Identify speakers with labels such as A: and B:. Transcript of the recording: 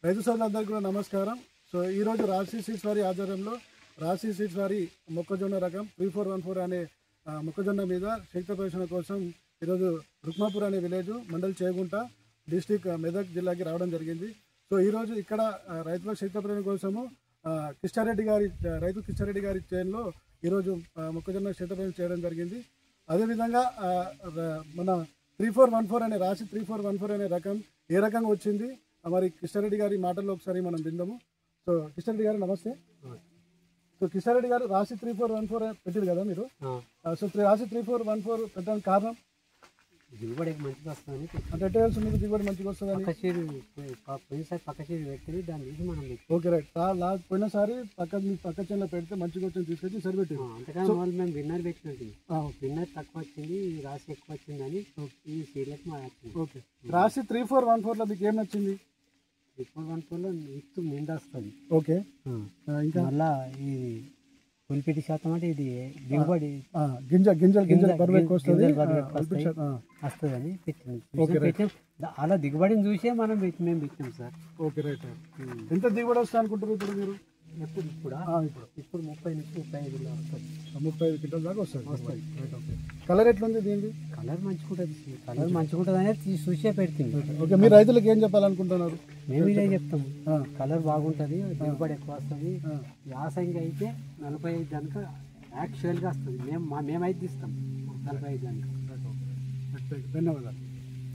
A: రైతు సోదరులందరికీ కూడా నమస్కారం. సో ఈరోజు రాశి సీడ్స్ వారి ఆధ్వర్యంలో రాశి సీడ్స్ వారి మొక్కజొన్న రకం 3414 అనే మొక్కజొన్న మీద శక్తి ప్రదర్శన కోసం ఈరోజు రుక్మాపూర్ అనే విలేజ్ మండల్ చేగుంట డిస్టిక్ మెదక్ జిల్లాకి రావడం జరిగింది. సో ఈరోజు ఇక్కడ రైతుల శక్తి ప్రదర్శన కోసము రైతు కిష్టారెడ్డి గారి చేనులో ఈరోజు మొక్కజొన్న శక్తి ప్రదర్శన చేయడం జరిగింది. అదేవిధంగా మన 3414 అనే రాశి 3414 అనే రకం ఏ రకంగా వచ్చింది మరి కిష్టారెడ్డి గారి మాటల్లో ఒకసారి మనం విందాము. సో కిష్టారెడ్డి గారు నమస్తే. సో కిష్టారెడ్డి గారు రాశి 3414 పెట్టారు కదా మీరు. సో రాశి 3414 పెట్టడానికి కారణం
B: దిగుబడి మంచిగా వస్తుందని
A: అంటే ఎట్లా తెలుసు మీకు దిగుబడి మంచిగా వస్తుందని?
B: పోయినసారి పక్క చేరు పెట్టి దాన్ని తీసి మనం
A: ఓకే రైట్. పోయినసారి పక్క చేనులో పెడితే మంచిగా వచ్చింది తీసుకొచ్చి సరిపెట్టారు.
B: అంతకన్నా వాళ్ళు మేము విన్నర్ పెట్టినట్టు విన్నర్ తక్కువ వచ్చింది రాశి ఎక్కువ వచ్చిందని ఈ సీడ్లకు మా
A: ఓకే. రాశి 3414లో మీకు ఏం నచ్చింది?
B: 3414లో ఇత్తు నిండా వస్తుంది.
A: ఓకే. ఇంకా
B: మళ్ళా ఈ పులిపిటి శాతం అంటే ఇది దిగుబడి
A: గింజలు బరువు ఎక్కువ వస్తుంది
B: వస్తుందని పెట్టాం. అలా దిగుబడిని చూసే మేము పెట్టాం సార్.
A: Okay right. ఎంత దిగుబడి వస్తుంది అనుకుంటారు ఇప్పుడు మీరు?
B: ఇప్పుడు 30 నుంచి 35 వస్తుంది.
A: 35 క్వింటాల దాకా వస్తుంది. కలర్ ఎట్లుంది దీనిది?
B: కలర్ మంచిగుంటుంది అనేది చూసే పెడుతుంది.
A: ఓకే. మీరు రైతులకు ఏం చెప్పాలనుకుంటున్నారు?
B: మేము ఇదే చెప్తాము, కలర్ బాగుంటుంది, దిగుబడి ఎక్కువ వస్తుంది. యాసంగి అయితే 45 దాకా యాక్చువల్గా వస్తుంది. మేమైతే ఇస్తాం 45 దాకా.
A: ధన్యవాదాలు.